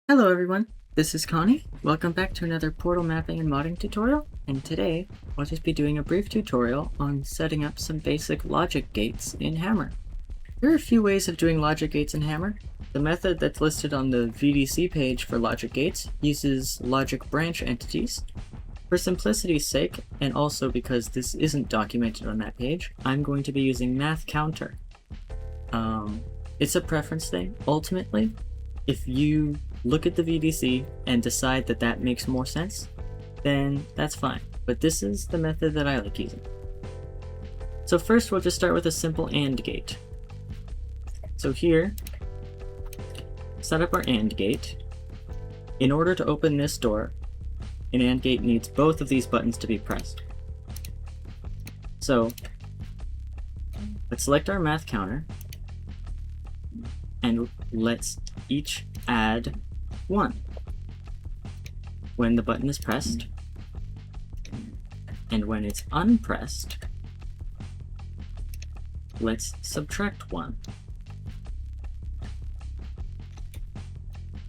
Hello everyone, this is Connie. Welcome back to another portal mapping and modding tutorial, and today I'll just be doing a brief tutorial on setting up some basic logic gates in Hammer. There are a few ways of doing logic gates in Hammer. The method that's listed on the VDC page for logic gates uses logic branch entities. For simplicity's sake, and also because this isn't documented on that page, I'm going to be using math counter. It's a preference thing. Ultimately, if you look at the VDC and decide that that makes more sense, then that's fine. But this is the method that I like using. So first we'll just start with a simple AND gate. So here, set up our AND gate. In order to open this door, an AND gate needs both of these buttons to be pressed. So let's select our math counter, and let's each add 1 when the button is pressed, and when it's unpressed, let's subtract 1.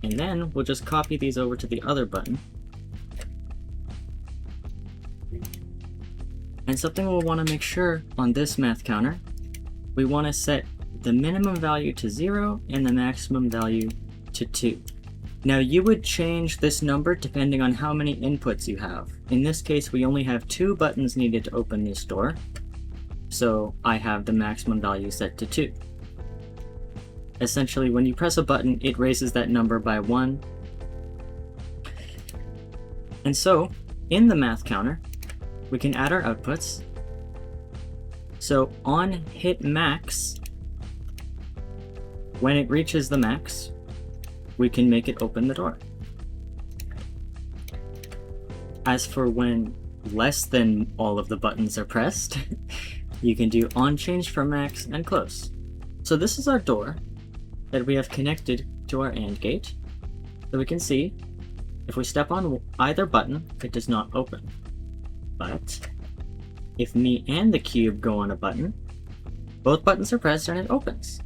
And then we'll just copy these over to the other button. And something we'll want to make sure on this math counter, we want to set the minimum value to 0 and the maximum value to 2. Now you would change this number depending on how many inputs you have. In this case, we only have 2 buttons needed to open this door, so I have the maximum value set to 2. Essentially, when you press a button, it raises that number by 1. And so, in the math counter, we can add our outputs. So on hit max, when it reaches the max, we can make it open the door. As for when less than all of the buttons are pressed, you can do on change from max and close. So this is our door that we have connected to our AND gate. So we can see if we step on either button, it does not open. But if me and the cube go on a button, both buttons are pressed and it opens.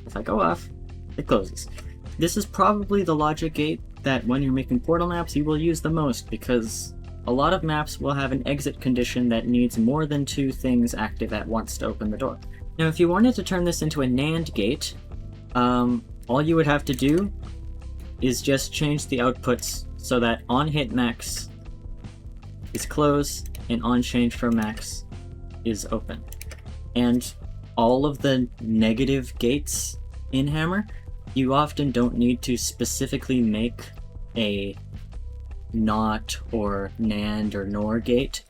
If I go off, it closes. This is probably the logic gate that when you're making portal maps you will use the most, because a lot of maps will have an exit condition that needs more than 2 things active at once to open the door. Now if you wanted to turn this into a NAND gate, all you would have to do is just change the outputs so that on hit max is close and on change from max is open. And all of the negative gates in Hammer, you often don't need to specifically make a NOT or NAND or NOR gate.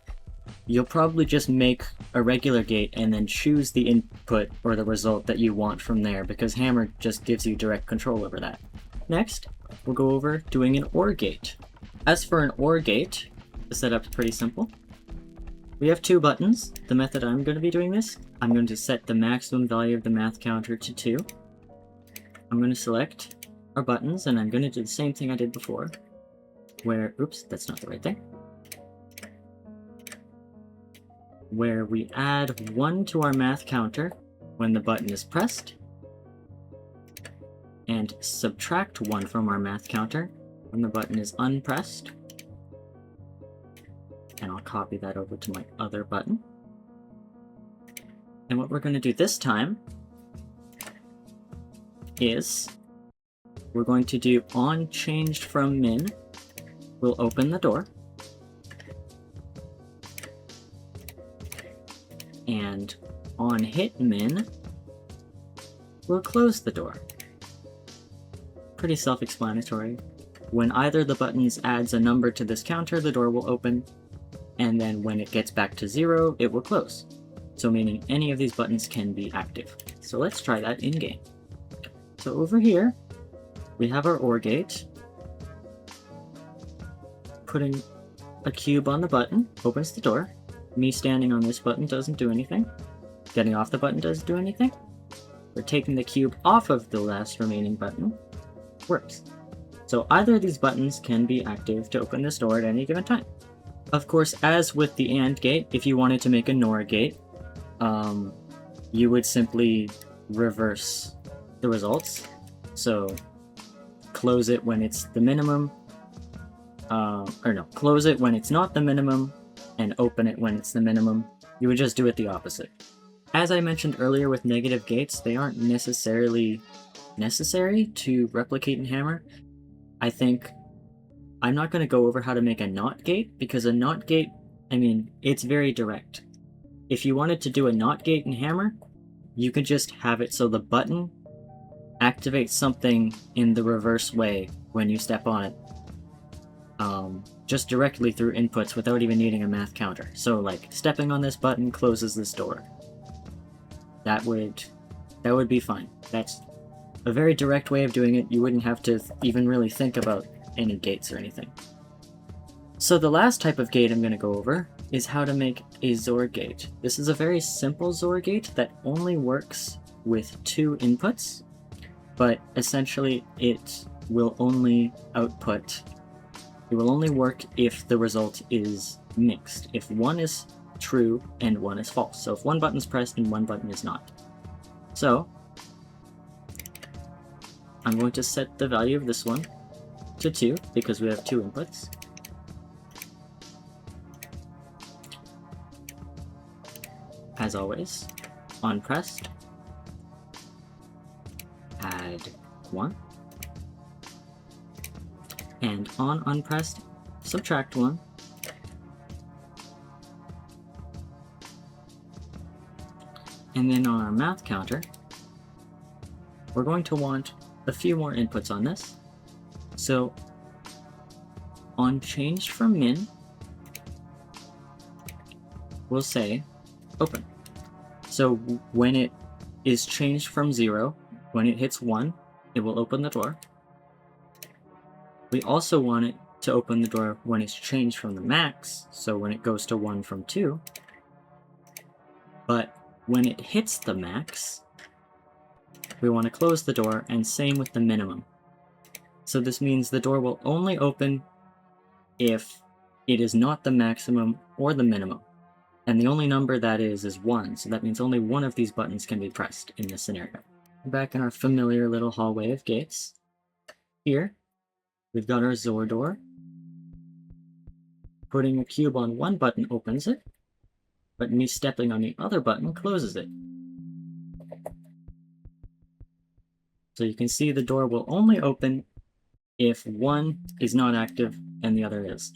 You'll probably just make a regular gate and then choose the input or the result that you want from there, because Hammer just gives you direct control over that. Next, we'll go over doing an OR gate. As for an OR gate, the setup's pretty simple. We have 2 buttons. The method I'm going to be doing this, I'm going to set the maximum value of the math counter to 2. I'm going to select our buttons, and I'm going to do the same thing I did before, where, oops, that's not the right thing, where we add 1 to our math counter when the button is pressed, and subtract 1 from our math counter when the button is unpressed. And I'll copy that over to my other button. And what we're going to do this time is we're going to do on changed from min. We'll open the door. And on hit min, we'll close the door. Pretty self-explanatory. When either the buttons adds a number to this counter, the door will open. And then when it gets back to 0, it will close. So meaning any of these buttons can be active. So let's try that in-game. So over here, we have our OR gate. Putting a cube on the button opens the door. Me standing on this button doesn't do anything. Getting off the button doesn't do anything. We're taking the cube off of the last remaining button. Works. So either of these buttons can be active to open this door at any given time. Of course, as with the AND gate, if you wanted to make a NOR gate, you would simply reverse the results. So close it when it's the minimum, or no, close it when it's not the minimum, and open it when it's the minimum. You would just do it the opposite. As I mentioned earlier with negative gates, they aren't necessarily necessary to replicate in Hammer. I think I'm not going to go over how to make a NOT gate, because a NOT gate, I mean, it's very direct. If you wanted to do a NOT gate in Hammer, you could just have it so the button activates something in the reverse way when you step on it. Just directly through inputs without even needing a math counter. So like, stepping on this button closes this door. That would be fine. That's a very direct way of doing it. You wouldn't have to even really think about any gates or anything. So the last type of gate I'm going to go over is how to make a XOR gate. This is a very simple XOR gate that only works with 2 inputs, but essentially it will only work if the result is mixed, if one is true and one is false. So if one button's pressed and one button is not. So I'm going to set the value of this one to 2 because we have 2 inputs. As always, on pressed, add 1, and on unpressed, subtract 1, and then on our math counter, we're going to want a few more inputs on this. So on changed from min, we'll say open. So when it is changed from 0, when it hits 1, it will open the door. We also want it to open the door when it's changed from the max, so when it goes to 1 from 2. But when it hits the max, we want to close the door, and same with the minimum. So this means the door will only open if it is not the maximum or the minimum. And the only number that is 1, so that means only one of these buttons can be pressed in this scenario. Back in our familiar little hallway of gates, here we've got our XOR door. Putting a cube on one button opens it, but me stepping on the other button closes it. So you can see the door will only open if one is not active and the other is.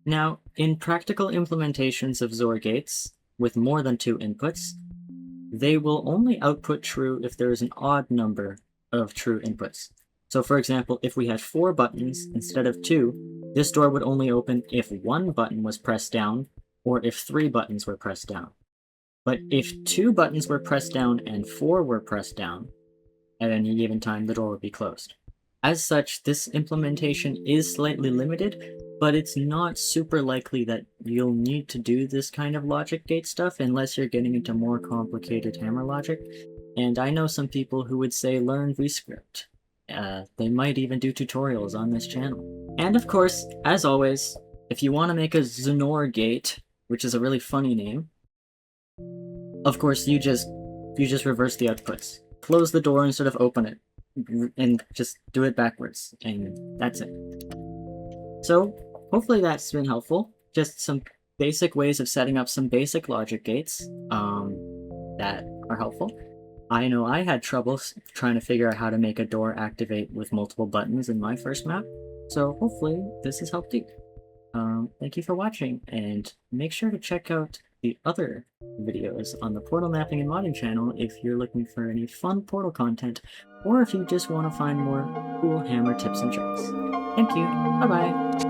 Now, in practical implementations of XOR gates with more than 2 inputs, they will only output true if there is an odd number of true inputs. So for example, if we had 4 buttons instead of 2, this door would only open if 1 button was pressed down or if 3 buttons were pressed down. But if 2 buttons were pressed down and 4 were pressed down, at any given time, the door would be closed. As such, this implementation is slightly limited, but it's not super likely that you'll need to do this kind of logic gate stuff unless you're getting into more complicated hammer logic. And I know some people who would say learn VScript. They might even do tutorials on this channel. And of course, as always, if you want to make a XOR Gate, which is a really funny name, of course you just reverse the outputs. Close the door instead of open it, and just do it backwards, and that's it. So hopefully that's been helpful. Just some basic ways of setting up some basic logic gates that are helpful. I know I had trouble trying to figure out how to make a door activate with multiple buttons in my first map, so hopefully this has helped you. Thank you for watching, and make sure to check out the other videos on the Portal Mapping and Modding channel if you're looking for any fun Portal content, or if you just want to find more cool hammer tips and tricks. Thank you, bye-bye!